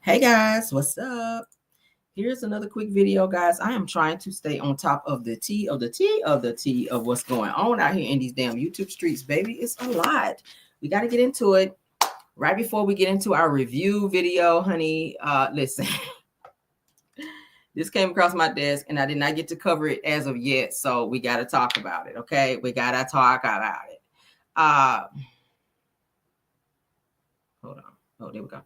Hey guys, what's up? Here's another quick video, guys. I am trying to stay on top of the tea of the tea of the tea of what's going on out here in these damn YouTube streets, baby. It's a lot. We got to get into it. Right before we get into our review video, honey, listen. This came across my desk and I did not get to cover it as of yet, so we got to talk about it, okay? We got to talk about it. Hold on. Oh, there we go.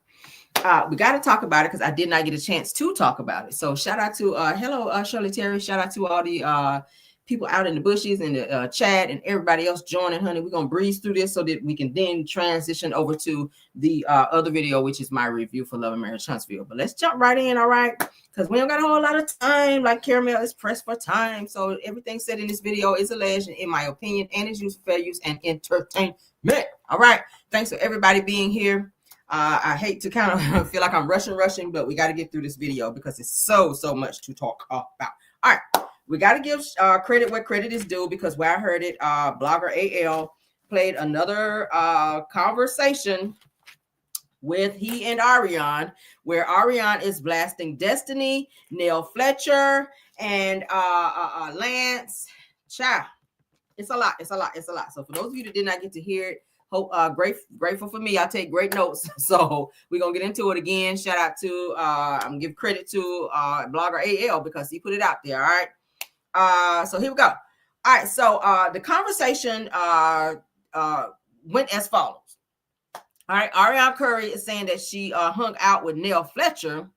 We got to talk about it because I did not get a chance to talk about it. So shout out to hello Shirley Terry. Shout out to all the people out in the bushes and the chat and everybody else joining, honey. We're gonna breeze through this so that we can then transition over to the other video, which is my review for Love and Marriage Huntsville. But let's jump right in, all right? Because we don't got a whole lot of time. Like Caramel is pressed for time, so everything said in this video is alleged, in my opinion, and is used for fair use and entertainment. All right. Thanks for everybody being here. I hate to kind of feel like I'm rushing, but we got to get through this video because it's so much to talk about. All right, we got to give credit where credit is due because where I heard it, blogger AL played another conversation with he and Arionne, where Arionne is blasting Destiny, Neil Fletcher, and Lance. Child, it's a lot. So for those of you that did not get to hear it, hope grateful for me. I take great notes. So we're gonna get into it again. Shout out to I'm gonna give credit to blogger AL because he put it out there. All right. So here we go. All right. So the conversation went as follows. All right. Arionne Curry is saying that she hung out with Neil Fletcher.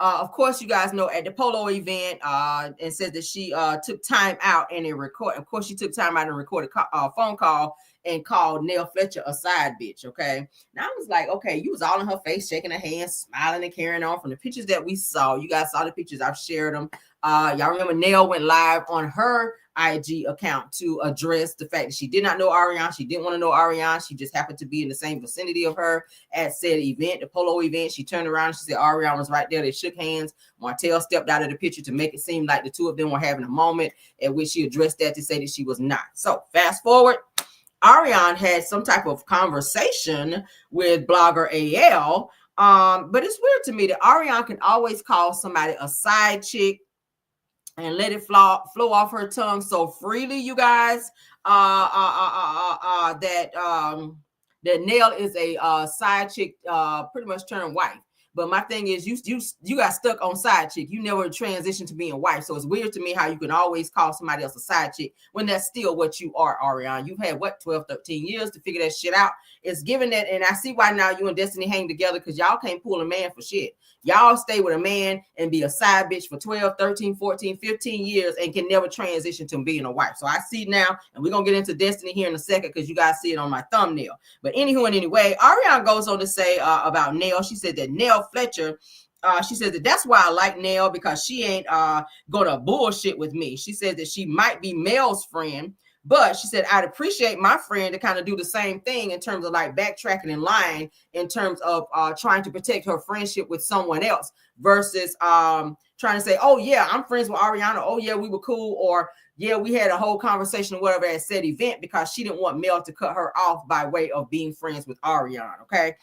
Of course, you guys know at the polo event, and says that she took time out and record. Of course, she took time out and recorded a phone call and called Neil Fletcher a side bitch. Okay, now I was like, okay, you was all in her face, shaking her hand, smiling and carrying on. From the pictures that we saw, you guys saw the pictures. I've shared them. Y'all remember Neil went live on her IG account to address the fact that she did not know Arionne. She didn't want to know Arionne. She just happened to be in the same vicinity of her at said event, the polo event. She turned around. She said Arionne was right there. They shook hands. Martell stepped out of the picture to make it seem like the two of them were having a moment, at which she addressed that to say that she was not. So fast forward, Arionne had some type of conversation with blogger AL. But it's weird to me that Arionne can always call somebody a side chick and let it flow off her tongue so freely, you guys, that Nell is a side chick, pretty much turned wife. But my thing is, you got stuck on side chick. You never transitioned to being wife. So it's weird to me how you can always call somebody else a side chick when that's still what you are, Arionne. You've had, 12, 13 years to figure that shit out. It's given that, and I see why now you and Destiny hang together because y'all can't pull a man for shit. Y'all stay with a man and be a side bitch for 12, 13, 14, 15 years and can never transition to being a wife. So I see now, and we're going to get into Destiny here in a second because you guys see it on my thumbnail. But anywho and anyway, Arionne goes on to say about Nell. She said that Neil Fletcher, she says that that's why I like Nell because she ain't going to bullshit with me. She said that she might be Mel's friend, but she said, I'd appreciate my friend to kind of do the same thing in terms of like backtracking and lying in terms of trying to protect her friendship with someone else versus trying to say, oh, yeah, I'm friends with Ariana. Oh, yeah, we were cool. Or, yeah, we had a whole conversation or whatever at said event because she didn't want Mel to cut her off by way of being friends with Ariana. Okay.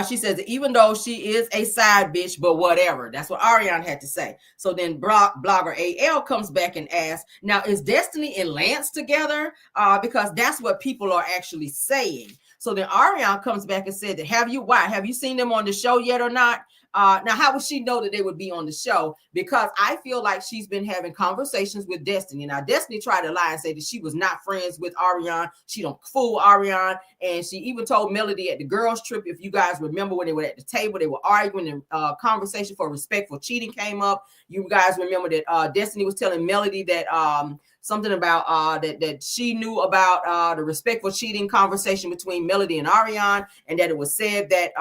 She says that even though she is a side bitch, but whatever. That's what Arionne had to say. So then blogger AL comes back and asks, now is Destiny and Lance together? Because that's what people are actually saying. So then Arionne comes back and said that have you seen them on the show yet or not? Now, how would she know that they would be on the show? Because I feel like she's been having conversations with Destiny. Now, Destiny tried to lie and say that she was not friends with Arionne. She don't fool Arionne. And she even told Melody at the girls' trip, if you guys remember when they were at the table, they were arguing and conversation for respectful cheating came up. You guys remember that Destiny was telling Melody that something about that she knew about the respectful cheating conversation between Melody and Arionne, and that it was said that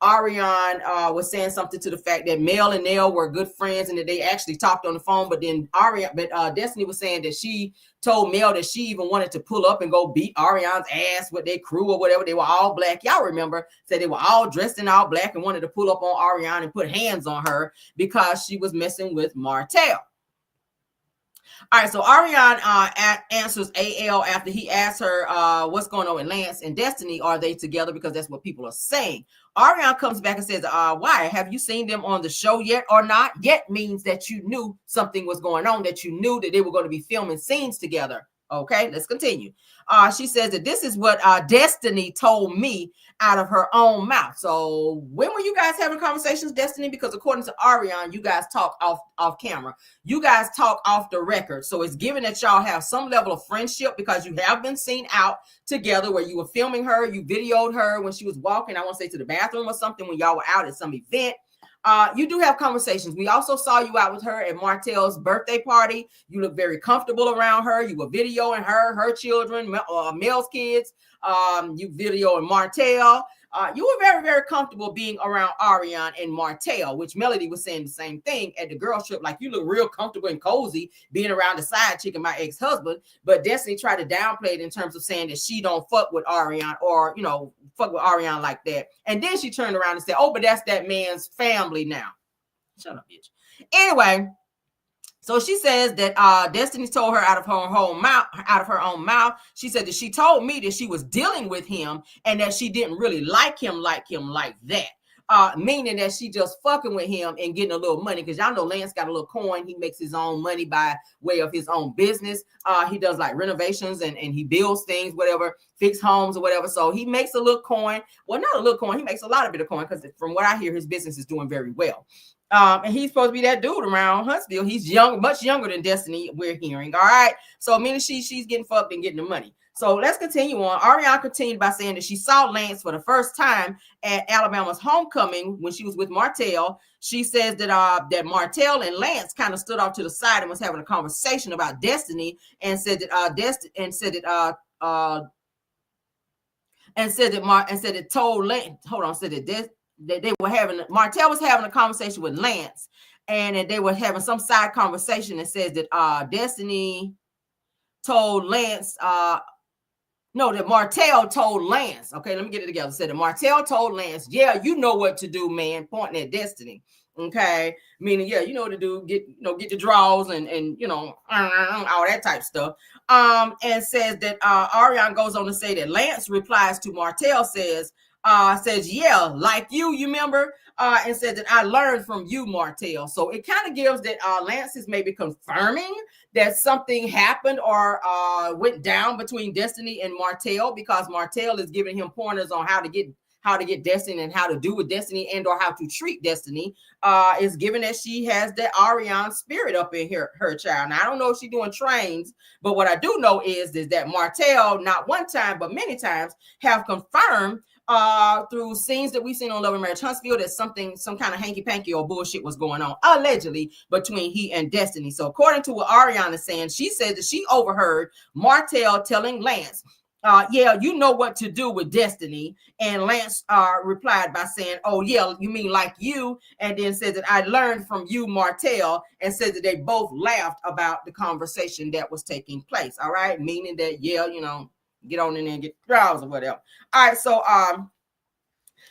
Arionne was saying something to the fact that Mel and Nell were good friends and that they actually talked on the phone. But then Destiny was saying that she told Mel that she even wanted to pull up and go beat Arionne's ass with their crew or whatever. They were all black. Y'all remember? Said they were all dressed in all black and wanted to pull up on Arionne and put hands on her because she was messing with Martell. All right, so Ariane answers AL after he asks her what's going on with Lance and Destiny. Are they together? Because that's what people are saying. Ariane comes back and says, why? Have you seen them on the show yet or not? Yet means that you knew something was going on, that you knew that they were going to be filming scenes together. Okay, let's continue. She says that this is what Destiny told me out of her own mouth. So when were you guys having conversations, Destiny? Because according to Ariane, you guys talk off camera. You guys talk off the record. So it's given that y'all have some level of friendship because you have been seen out together where you were filming her. You videoed her when she was walking, I want to say to the bathroom or something, when y'all were out at some event. You do have conversations. We also saw you out with her at Martell's birthday party. You look very comfortable around her. You were videoing her children, Mel's kids. You videoing Martell. You were very, very comfortable being around Arian and Martell, which Melody was saying the same thing at the girl trip. Like, you look real comfortable and cozy being around the side chick and my ex-husband. But Destiny tried to downplay it in terms of saying that she don't fuck with Arian or, fuck with Arian like that. And then she turned around and said, oh, but that's that man's family now. Shut up, bitch. Anyway, so she says that Destiny told her out of her own mouth. She said that she told me that she was dealing with him and that she didn't really like him like that. Meaning that she just fucking with him and getting a little money. Because y'all know Lance got a little coin. He makes his own money by way of his own business. He does like renovations and he builds things, whatever, fix homes or whatever. So he makes a little coin. Well, not a little coin. He makes a lot of bit of coin because from what I hear, his business is doing very well. And he's supposed to be that dude around Huntsville. He's young, much younger than Destiny, we're hearing. All right. So meaning she's getting fucked and getting the money. So let's continue on. Ariane continued by saying that she saw Lance for the first time at Alabama's homecoming when she was with Martell. She says that that Martell and Lance kind of stood off to the side and was having a conversation about Destiny and said that Martell was having a conversation with Lance, and they were having some side conversation that says that Destiny told Lance, that Martell told Lance. Okay, let me get it together. Said that Martell told Lance, yeah, you know what to do, man, pointing at Destiny. Okay, meaning, yeah, you know what to do, get the draws and all that type of stuff. And says that Ariane goes on to say that Lance replies to Martell, says, yeah, like you remember, and said that I learned from you, Martell. So it kind of gives that Lance is maybe confirming that something happened or went down between Destiny and Martell, because Martell is giving him pointers on how to get Destiny and how to do with Destiny and or how to treat Destiny. Is given that she has that Ariane spirit up in her child. Now, I don't know if she's doing trains, but what I do know is that Martell, not one time, but many times, have confirmed through scenes that we've seen on Love and Marriage Huntsville that some kind of hanky-panky or bullshit was going on, allegedly, between he and Destiny. So according to what Ariane is saying, she said that she overheard Martell telling Lance, yeah, you know what to do with Destiny. And Lance replied by saying, oh, yeah, you mean like you? And then said that I learned from you, Martell, and said that they both laughed about the conversation that was taking place. All right. Meaning that, yeah, get on in there and get draws or whatever. All right. So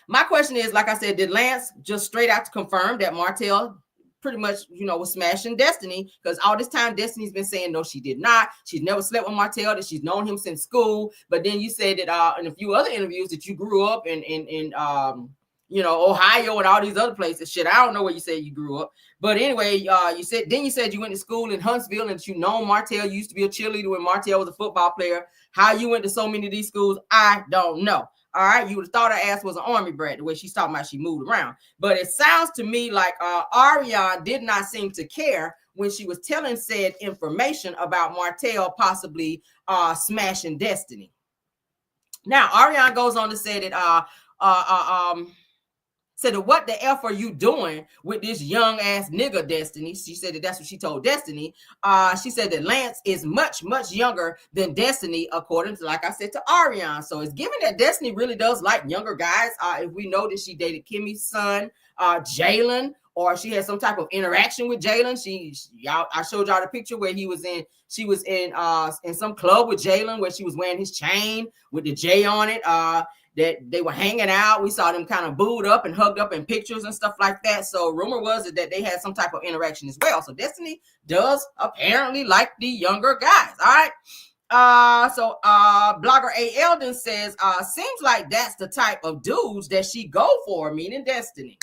my question is, like I said, did Lance just straight out to confirm that Martell pretty much, was smashing Destiny? Because all this time Destiny's been saying, no, she did not. She's never slept with Martell, that she's known him since school. But then you said that in a few other interviews that you grew up in Ohio and all these other places. Shit, I don't know where you said you grew up. But anyway, you said you went to school in Huntsville and that you know Martell used to be a cheerleader when Martell was a football player. How you went to so many of these schools, I don't know. All right, you would have thought her ass was an army brat the way she's talking about she moved around. But it sounds to me like Ariane did not seem to care when she was telling said information about Martell possibly smashing Destiny. Now, Ariane goes on to say that said, what the F are you doing with this young ass nigga, Destiny? She said that that's what she told Destiny. She said that Lance is much, much younger than Destiny, according to, like I said, to Ariane. So it's given that Destiny really does like younger guys. If we know that she dated Kimmy's son, Jalen, or she had some type of interaction with Jalen. I showed y'all the picture where she was in some club with Jalen where she was wearing his chain with the J on it. that they were hanging out. We saw them kind of booed up and hugged up in pictures and stuff like that. So rumor was that they had some type of interaction as well. So Destiny does apparently like the younger guys. All right. Blogger A. Eldon says, seems like that's the type of dudes that she go for, meaning Destiny.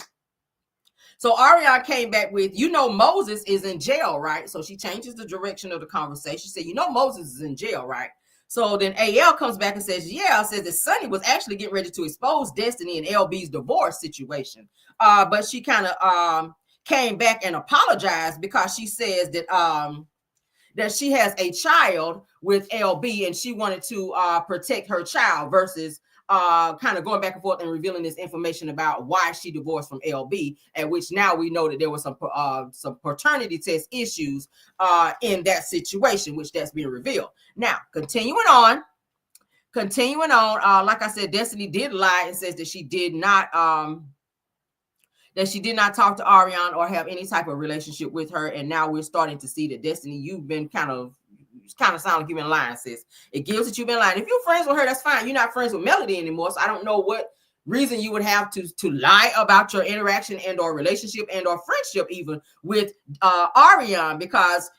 So Arian came back with, Moses is in jail, right? So she changes the direction of the conversation. She said, Moses is in jail, right? So then AL comes back and says, says that Sonny was actually getting ready to expose Destiny and LB's divorce situation. But she kind of came back and apologized because she says that she has a child with LB and she wanted to protect her child versus kind of going back and forth and revealing this information about why she divorced from LB, at which now we know that there was some paternity test issues in that situation, which that's being revealed. Now, continuing on, like I said, Destiny did lie and says that she did not talk to Arionne or have any type of relationship with her. And now we're starting to see that Destiny, you've been kind of sound like you've been lying, sis. It gives that you've been lying. If you're friends with her, that's fine. You're not friends with Melody anymore. So I don't know what reason you would have to lie about your interaction and or relationship and or friendship even with Arionne, because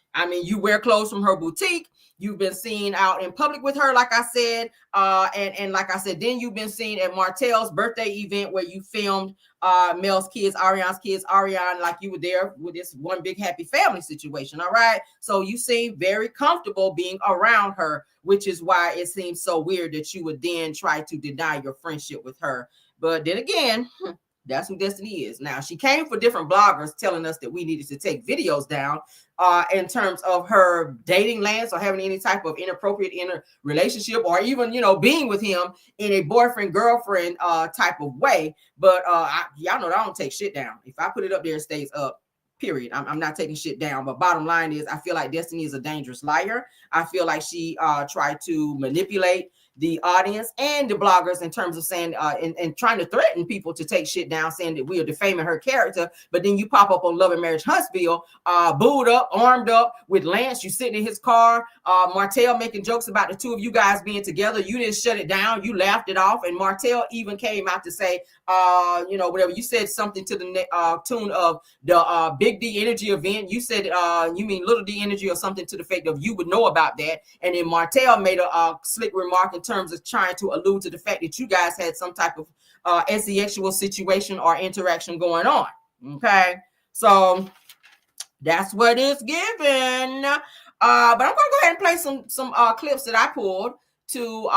you wear clothes from her boutique. You've been seen out in public with her, like I said, and like I said, then you've been seen at Martell's birthday event where you filmed Mel's kids, Arionne's kids, Arian, like you were there with this one big happy family situation. All right, so you seem very comfortable being around her, which is why it seems so weird that you would then try to deny your friendship with her. But then again, that's who Destiny is. Now, she came for different bloggers telling us that we needed to take videos down in terms of her dating Lance or having any type of inappropriate relationship or even, being with him in a boyfriend-girlfriend type of way. But y'all know that I don't take shit down. If I put it up there, it stays up. Period. I'm not taking shit down. But bottom line is, I feel like Destiny is a dangerous liar. I feel like she tried to manipulate the audience and the bloggers in terms of saying and trying to threaten people to take shit down, saying that we are defaming her character. But then you pop up on Love and Marriage Huntsville, booed up, armed up with Lance. You sitting in his car, Martell making jokes about the two of you guys being together. You didn't shut it down. You laughed it off. And Martell even came out to say, whatever. You said something to the tune of the Big D Energy event. You said, you mean Little D Energy or something to the effect of you would know about that. And then Martell made a slick remark in terms of trying to allude to the fact that you guys had some type of sexual situation or interaction going on. Okay, so that's what it's given. But I'm gonna go ahead and play some clips that I pulled to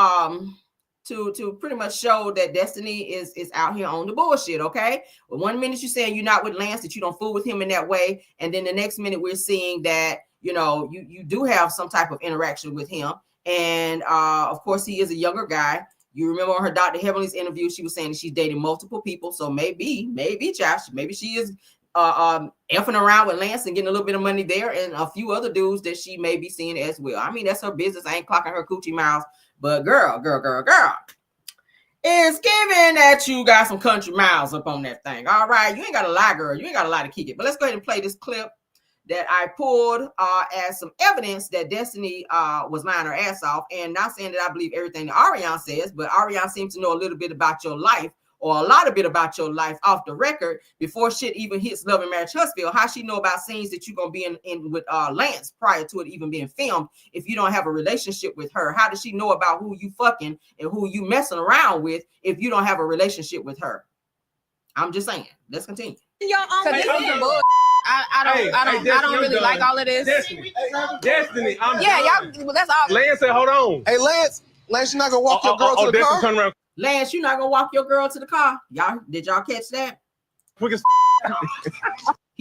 pretty much show that Destiny is out here on the bullshit. Okay, well, 1 minute you're saying you're not with Lance, that you don't fool with him in that way, and then the next minute we're seeing that you do have some type of interaction with him. And of course, he is a younger guy. You remember on her Dr. Heavenly's interview, she was saying that she's dating multiple people. So maybe, Josh, maybe she is effing around with Lance and getting a little bit of money there, and a few other dudes that she may be seeing as well. I mean, that's her business. I ain't clocking her coochie miles, but girl, it's given that you got some country miles up on that thing. All right, you ain't got to lie, girl. You ain't got to lie to kick it. But let's go ahead and play this clip that I pulled as some evidence that Destiny was lying her ass off. And not saying that I believe everything that Arian says, but Arian seems to know a little bit about your life, or a lot of bit about your life off the record before shit even hits Love and Marriage Huntsville. How she know about scenes that you're going to be in with Lance prior to it even being filmed if you don't have a relationship with her? How does she know about who you fucking and who you messing around with if you don't have a relationship with her? I'm just saying. Let's continue. Your own I don't really like all of this. Destiny, y'all. That's all. Lance said, "Hold on." Hey, Lance, you're not gonna walk your girl to the car. Turn around. Lance, you're not gonna walk your girl to the car. Did y'all catch that? Quick as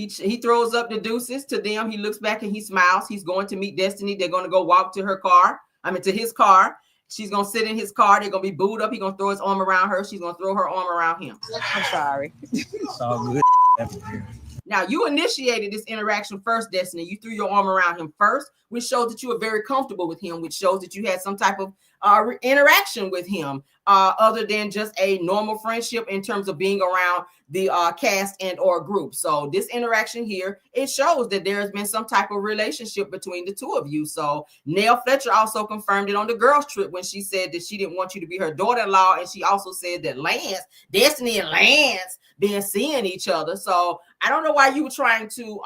He throws up the deuces to them. He looks back and he smiles. He's going to meet Destiny. They're going to go walk to her car. To his car. She's going to sit in his car. They're going to be booed up. He's going to throw his arm around her. She's going to throw her arm around him. I'm sorry. It's all good. Now, you initiated this interaction first, Destiny. You threw your arm around him first, which shows that you were very comfortable with him, which shows that you had some type of interaction with him, other than just a normal friendship in terms of being around the cast and or group. So this interaction here, it shows that there has been some type of relationship between the two of you. So Nell Fletcher also confirmed it on the girls trip when she said that she didn't want you to be her daughter-in-law, and she also said that Destiny and Lance been seeing each other. So I don't know why you were trying to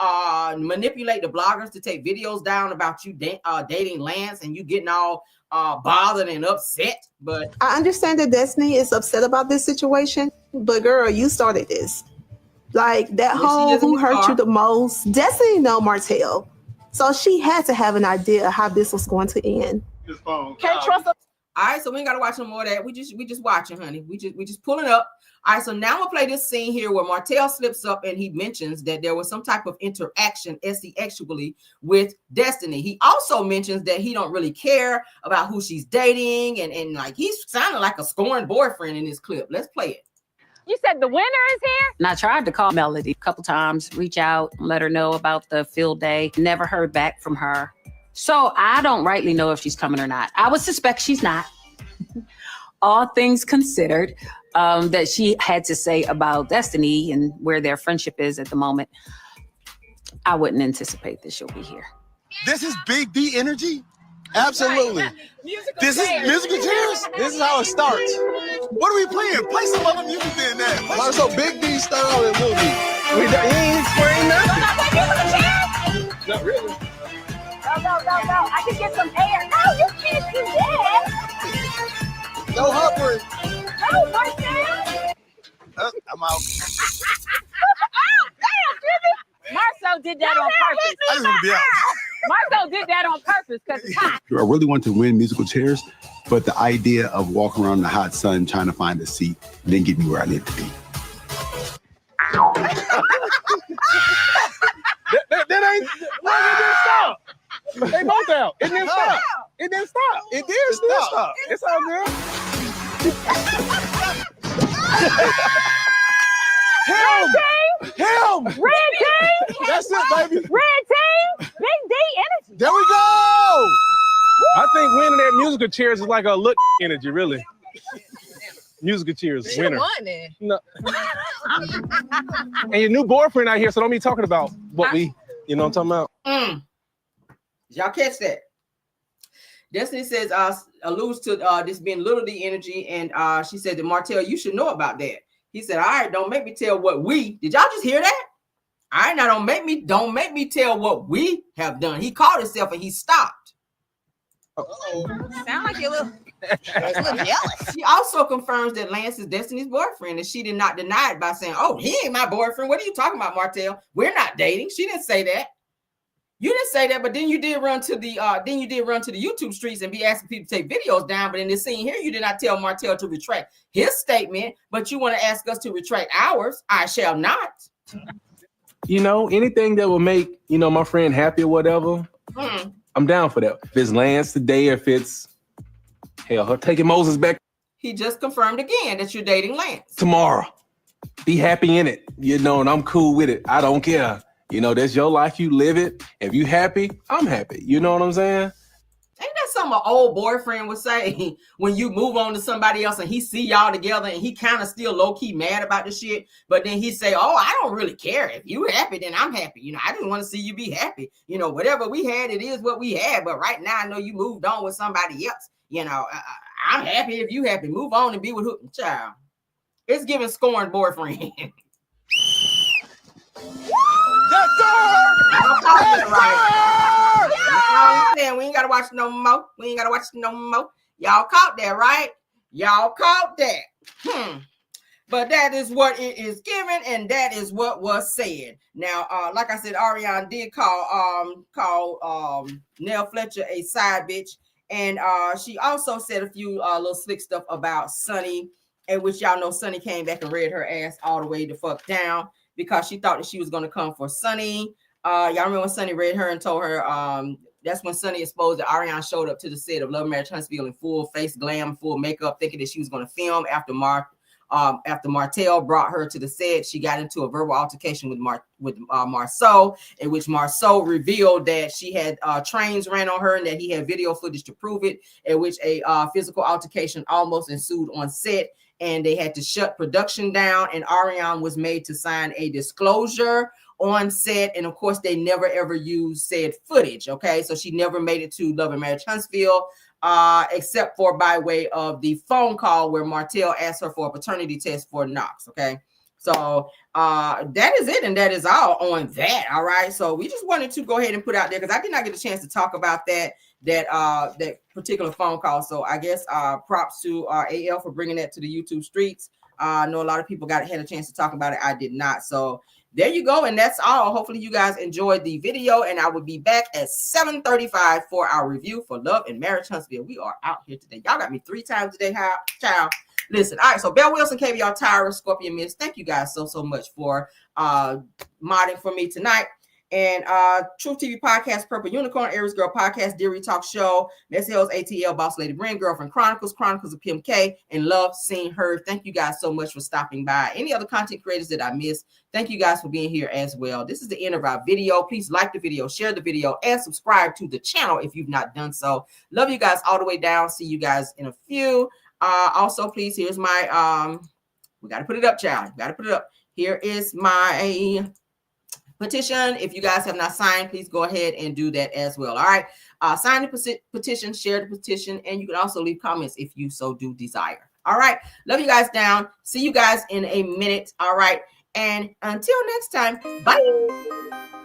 manipulate the bloggers to take videos down about you dating Lance and you getting all bothered and upset. But I understand that Destiny is upset about this situation, but girl, you started this. Like that whole who hurt you the most. Destiny know Martell, so she had to have an idea how this was going to end. Can't trust them. All right, so we ain't gotta watch no more of that. We just watching, honey. We just pulling up. All right, so now we'll play this scene here where Martell slips up and he mentions that there was some type of interaction sexually with Destiny. He also mentions that he don't really care about who she's dating, and like he's sounding like a scorned boyfriend in this clip. Let's play it. You said the winner is here? And I tried to call Melody a couple times, reach out, let her know about the field day. Never heard back from her. So I don't rightly know if she's coming or not. I would suspect she's not. All things considered, that she had to say about Destiny and where their friendship is at the moment, I wouldn't anticipate that she'll be here. This is Big D energy? Absolutely. This is musical chairs? This is how it starts. What are we playing? Play some other music than that. So Big D style and movie. He ain't explain nothing. Not really. No. I can get some air. No, you can't do that. No hovering. No, Martell. I'm out. Damn, Jimmy. Marcel did that on purpose. I just want to be out. Marcel did that on purpose because it's hot. I really want to win musical chairs, but the idea of walking around in the hot sun trying to find a seat didn't get me where I needed to be. That ain't. Well, it didn't stop. They both out. It didn't stop. It didn't stop. It did stop. It's all good. Him. Red team. That's it, baby. Red team. Big D energy. There we go. I think winning that musical chairs is like a look energy, really. Musical chairs, winner. No. And your new boyfriend out here, so don't be talking about what we, you know what I'm talking about. Y'all catch that? Destiny says, alludes to this being little D energy, and she said that Martell, you should know about that. He said, all right, don't make me tell what we. Did y'all just hear that? All right, now don't make me tell what we have done. He called himself and he stopped. Sound like you're a little jealous. She also confirms that Lance is Destiny's boyfriend, and she did not deny it by saying, oh, he ain't my boyfriend. What are you talking about, Martell? We're not dating. She didn't say that. You didn't say that, but then you did run to the YouTube streets and be asking people to take videos down. But in this scene here, you did not tell Martell to retract his statement, but you want to ask us to retract ours. I shall not. You know, anything that will make, you know, my friend happy or whatever, I'm down for that. If it's Lance today, if it's her taking Moses back. He just confirmed again that you're dating Lance. Tomorrow. Be happy in it, you know, and I'm cool with it. I don't care. You know, that's your life. You live it. If you happy, I'm happy. You know what I'm saying? Ain't that something an old boyfriend would say when you move on to somebody else and he see y'all together and he kind of still low-key mad about the shit, but then he say, oh, I don't really care. If you happy, then I'm happy. You know, I just want to see you be happy. You know, whatever we had, it is what we had. But right now, I know you moved on with somebody else. You know, I'm happy if you happy. Move on and be with who? Child. It's giving scorned boyfriend. Yes, sir! Right. We ain't gotta watch no more. Y'all caught that, right? Y'all caught that. But that is what it is given, and that is what was said. Now, like I said, Arian did call Nell Fletcher a side bitch, and she also said a few little slick stuff about Sunny, in which y'all know Sunny came back and read her ass all the way the fuck down, because she thought that she was going to come for Sunny. Y'all remember when Sunny read her and told her, that's when Sunny exposed that Arian showed up to the set of Love, Marriage, Huntsville in full face glam, full makeup, thinking that she was going to film after after Martell brought her to the set, she got into a verbal altercation with Marceau, in which Marceau revealed that she had trains ran on her and that he had video footage to prove it, in which a physical altercation almost ensued on set, and they had to shut production down, and Arian was made to sign a disclosure on set, and of course they never ever used said footage. Okay, so she never made it to Love and Marriage Huntsville, except for by way of the phone call where Martell asked her for a paternity test for Knox. Okay, so that is it, and that is all on that. All right, so we just wanted to go ahead and put out there because I did not get a chance to talk about that particular phone call. So I guess props to AL for bringing that to the YouTube streets. I know a lot of people had a chance to talk about it. I did not. So there you go, and that's all. Hopefully you guys enjoyed the video, and I will be back at 7:35 for our review for Love and Marriage Huntsville. We are out here today. Y'all got me 3 times today, child. Listen, all right, so Belle Wilson, KVR, Tyra, Scorpion Miss, thank you guys so much for modding for me tonight. And Truth TV Podcast, Purple Unicorn, Aries Girl Podcast, Deary Talk Show, Miss Hills, ATL, Boss Lady Brand, Girlfriend Chronicles, Chronicles of PMK, and Love Seen Heard. Thank you guys so much for stopping by. Any other content creators that I missed, thank you guys for being here as well. This is the end of our video. Please like the video, share the video, and subscribe to the channel if you've not done so. Love you guys all the way down. See you guys in a few. Also, please, here's my, we got to put it up, child. Got to put it up. Here is my petition. If you guys have not signed, please go ahead and do that as well. All right. Sign the petition, share the petition, and you can also leave comments if you so do desire. All right. Love you guys down. See you guys in a minute. All right. And until next time, bye.